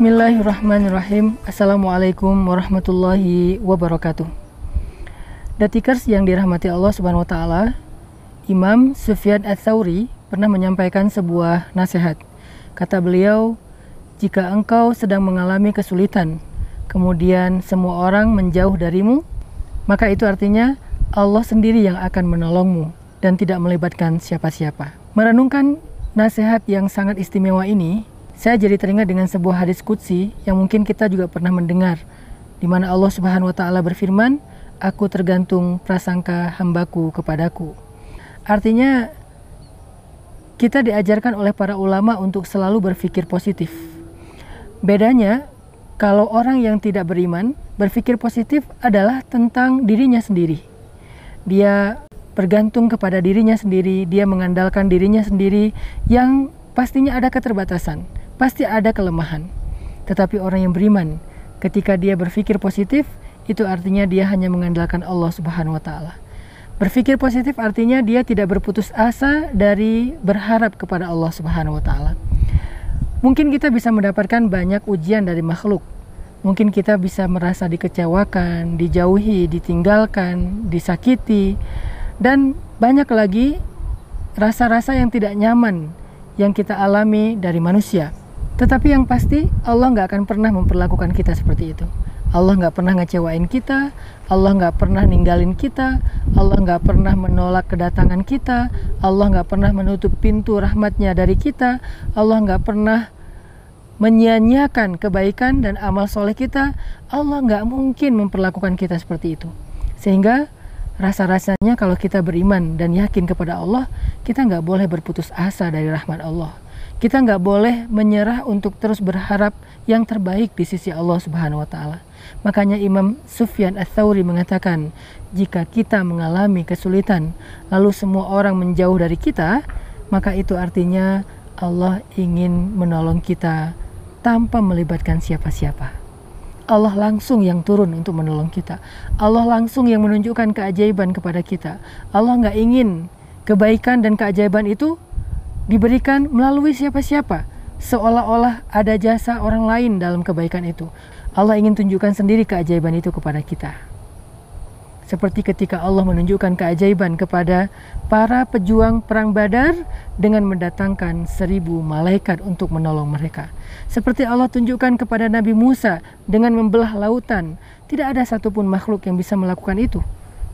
Bismillahirrahmanirrahim. Assalamualaikum warahmatullahi wabarakatuh. Detikers yang dirahmati Allah Subhanahu wa taala, Imam Sufyan Ats-Tsauri pernah menyampaikan sebuah nasihat. Kata beliau, jika engkau sedang mengalami kesulitan, kemudian semua orang menjauh darimu, maka itu artinya Allah sendiri yang akan menolongmu dan tidak melibatkan siapa-siapa. Merenungkan nasihat yang sangat istimewa ini, saya jadi teringat dengan sebuah hadis qudsi yang mungkin kita juga pernah mendengar, di mana Allah Subhanahu wa taala berfirman, "Aku tergantung prasangka hambaku kepadaku." Artinya kita diajarkan oleh para ulama untuk selalu berpikir positif. Bedanya, kalau orang yang tidak beriman, berpikir positif adalah tentang dirinya sendiri. Dia bergantung kepada dirinya sendiri, dia mengandalkan dirinya sendiri yang pastinya ada keterbatasan, pasti ada kelemahan. Tetapi orang yang beriman, ketika dia berpikir positif, itu artinya dia hanya mengandalkan Allah Subhanahu wa taala. Berpikir positif artinya dia tidak berputus asa dari berharap kepada Allah Subhanahu wa taala. Mungkin kita bisa mendapatkan banyak ujian dari makhluk. Mungkin kita bisa merasa dikecewakan, dijauhi, ditinggalkan, disakiti, dan banyak lagi rasa-rasa yang tidak nyaman yang kita alami dari manusia. Tetapi yang pasti Allah nggak akan pernah memperlakukan kita seperti itu. Allah nggak pernah ngecewain kita, Allah nggak pernah ninggalin kita, Allah nggak pernah menolak kedatangan kita, Allah nggak pernah menutup pintu rahmatnya dari kita, Allah nggak pernah menyia-nyiakan kebaikan dan amal soleh kita. Allah nggak mungkin memperlakukan kita seperti itu. Sehingga rasa-rasanya kalau kita beriman dan yakin kepada Allah, kita nggak boleh berputus asa dari rahmat Allah. Kita nggak boleh menyerah untuk terus berharap yang terbaik di sisi Allah Subhanahu wa taala. Makanya Imam Sufyan Ats-Tsauri mengatakan, jika kita mengalami kesulitan lalu semua orang menjauh dari kita, maka itu artinya Allah ingin menolong kita tanpa melibatkan siapa-siapa. Allah langsung yang turun untuk menolong kita. Allah langsung yang menunjukkan keajaiban kepada kita. Allah nggak ingin kebaikan dan keajaiban itu diberikan melalui siapa-siapa, seolah-olah ada jasa orang lain dalam kebaikan itu. Allah ingin tunjukkan sendiri keajaiban itu kepada kita. Seperti ketika Allah menunjukkan keajaiban kepada para pejuang perang Badar dengan mendatangkan 1000 malaikat untuk menolong mereka. Seperti Allah tunjukkan kepada Nabi Musa dengan membelah lautan. Tidak ada satupun makhluk yang bisa melakukan itu.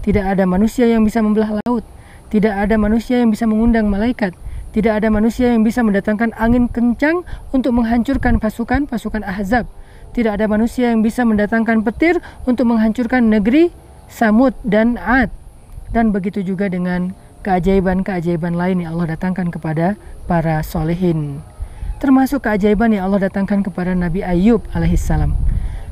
Tidak ada manusia yang bisa membelah laut. Tidak ada manusia yang bisa mengundang malaikat. Tidak ada manusia yang bisa mendatangkan angin kencang untuk menghancurkan pasukan Ahzab. Tidak ada manusia yang bisa mendatangkan petir untuk menghancurkan negeri Samud dan Ad. Dan begitu juga dengan keajaiban-keajaiban lain yang Allah datangkan kepada para solehin. Termasuk keajaiban yang Allah datangkan kepada Nabi Ayub alaihissalam.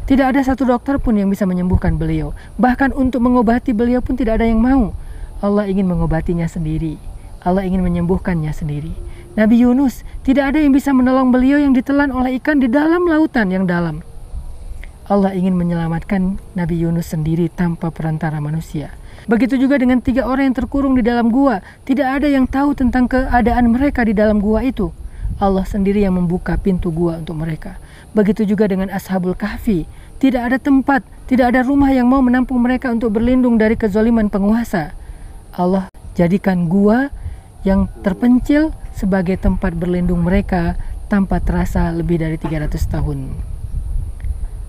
Tidak ada satu dokter pun yang bisa menyembuhkan beliau. Bahkan untuk mengobati beliau pun tidak ada yang mau. Allah ingin mengobatinya sendiri. Allah ingin menyembuhkannya sendiri. Nabi Yunus, tidak ada yang bisa menolong beliau yang ditelan oleh ikan di dalam lautan yang dalam. Allah ingin menyelamatkan Nabi Yunus sendiri tanpa perantara manusia. Begitu juga dengan 3 orang yang terkurung di dalam gua. Tidak ada yang tahu tentang keadaan mereka di dalam gua itu. Allah sendiri yang membuka pintu gua untuk mereka. Begitu juga dengan Ashabul Kahfi. Tidak ada tempat, tidak ada rumah yang mau menampung mereka untuk berlindung dari kezaliman penguasa. Allah jadikan gua yang terpencil sebagai tempat berlindung mereka tanpa terasa lebih dari 300 tahun.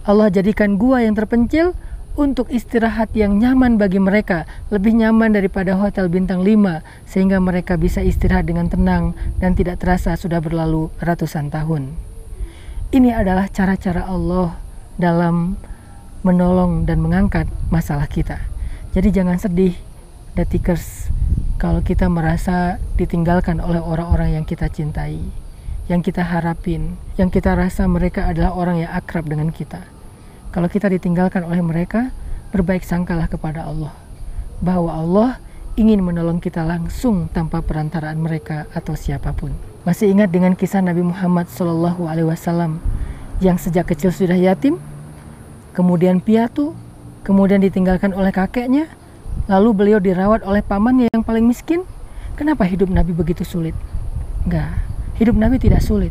Allah jadikan gua yang terpencil untuk istirahat yang nyaman bagi mereka, lebih nyaman daripada hotel bintang 5, sehingga mereka bisa istirahat dengan tenang dan tidak terasa sudah berlalu ratusan tahun. Ini adalah cara-cara Allah dalam menolong dan mengangkat masalah kita. Jadi jangan sedih, detikers, kalau kita merasa ditinggalkan oleh orang-orang yang kita cintai, yang kita harapin, yang kita rasa mereka adalah orang yang akrab dengan kita. Kalau kita ditinggalkan oleh mereka, berbaik sangkalah kepada Allah, bahwa Allah ingin menolong kita langsung tanpa perantaraan mereka atau siapapun. Masih ingat dengan kisah Nabi Muhammad SAW yang sejak kecil sudah yatim, kemudian piatu, kemudian ditinggalkan oleh kakeknya, lalu beliau dirawat oleh pamannya yang paling miskin. Kenapa hidup Nabi begitu sulit? Enggak, hidup Nabi tidak sulit.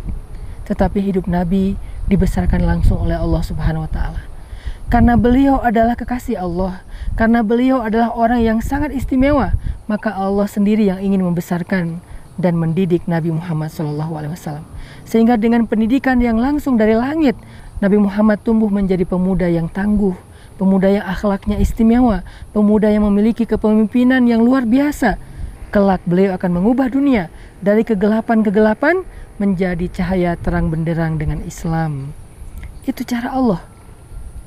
Tetapi hidup Nabi dibesarkan langsung oleh Allah Subhanahu wa taala. Karena beliau adalah kekasih Allah, karena beliau adalah orang yang sangat istimewa, maka Allah sendiri yang ingin membesarkan dan mendidik Nabi Muhammad SAW. Sehingga dengan pendidikan yang langsung dari langit, Nabi Muhammad tumbuh menjadi pemuda yang tangguh, pemuda yang akhlaknya istimewa, pemuda yang memiliki kepemimpinan yang luar biasa. Kelak beliau akan mengubah dunia dari kegelapan-kegelapan menjadi cahaya terang benderang dengan Islam. Itu cara Allah.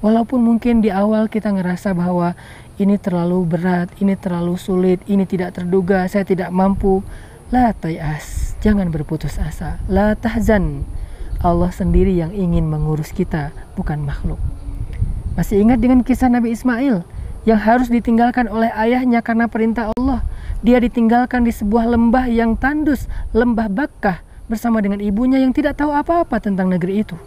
Walaupun mungkin di awal kita ngerasa bahwa ini terlalu berat, ini terlalu sulit, ini tidak terduga, saya tidak mampu. La tayas, jangan berputus asa. La tahzan, Allah sendiri yang ingin mengurus kita, bukan makhluk. Masih ingat dengan kisah Nabi Ismail yang harus ditinggalkan oleh ayahnya karena perintah Allah. Dia ditinggalkan di sebuah lembah yang tandus, lembah Bakkah, bersama dengan ibunya yang tidak tahu apa-apa tentang negeri itu.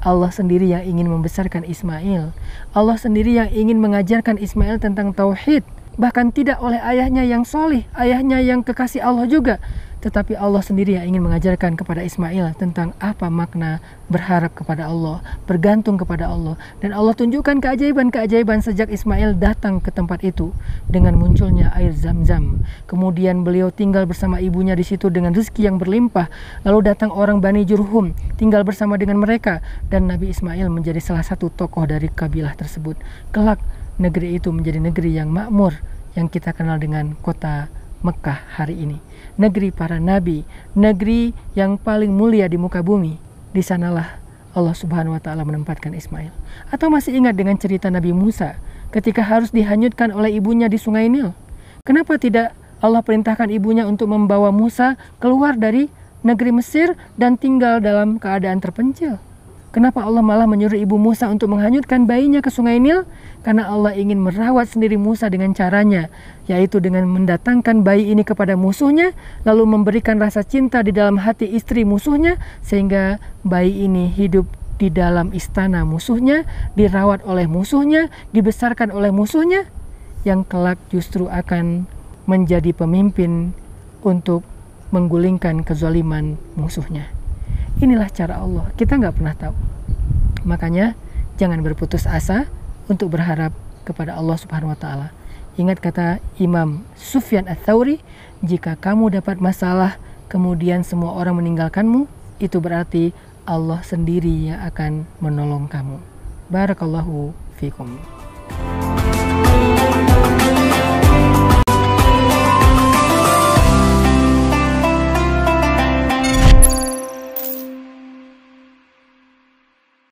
Allah sendiri yang ingin membesarkan Ismail. Allah sendiri yang ingin mengajarkan Ismail tentang tauhid. Bahkan tidak oleh ayahnya yang solih, ayahnya yang kekasih Allah juga. Tetapi Allah sendiri yang ingin mengajarkan kepada Ismail tentang apa makna berharap kepada Allah, bergantung kepada Allah. Dan Allah tunjukkan keajaiban-keajaiban sejak Ismail datang ke tempat itu dengan munculnya air Zam-Zam. Kemudian beliau tinggal bersama ibunya di situ dengan rezeki yang berlimpah. Lalu datang orang Bani Jurhum, tinggal bersama dengan mereka. Dan Nabi Ismail menjadi salah satu tokoh dari kabilah tersebut. Kelak negeri itu menjadi negeri yang makmur, yang kita kenal dengan kota Mekah hari ini. Negeri para nabi, negeri yang paling mulia di muka bumi. Di sanalah Allah Subhanahu wa taala menempatkan Ismail. Atau masih ingat dengan cerita Nabi Musa ketika harus dihanyutkan oleh ibunya di Sungai Nil? Kenapa tidak Allah perintahkan ibunya untuk membawa Musa keluar dari negeri Mesir dan tinggal dalam keadaan terpencil? Kenapa Allah malah menyuruh ibu Musa untuk menghanyutkan bayinya ke Sungai Nil? Karena Allah ingin merawat sendiri Musa dengan caranya, yaitu dengan mendatangkan bayi ini kepada musuhnya, lalu memberikan rasa cinta di dalam hati istri musuhnya, sehingga bayi ini hidup di dalam istana musuhnya, dirawat oleh musuhnya, dibesarkan oleh musuhnya, yang kelak justru akan menjadi pemimpin untuk menggulingkan kezaliman musuhnya. Inilah cara Allah, kita nggak pernah tahu. Makanya jangan berputus asa untuk berharap kepada Allah Subhanahu wa taala. Ingat kata Imam Sufyan Ats-Tsauri, jika kamu dapat masalah kemudian semua orang meninggalkanmu, itu berarti Allah sendiri yang akan menolong kamu. Barakallahu fikum.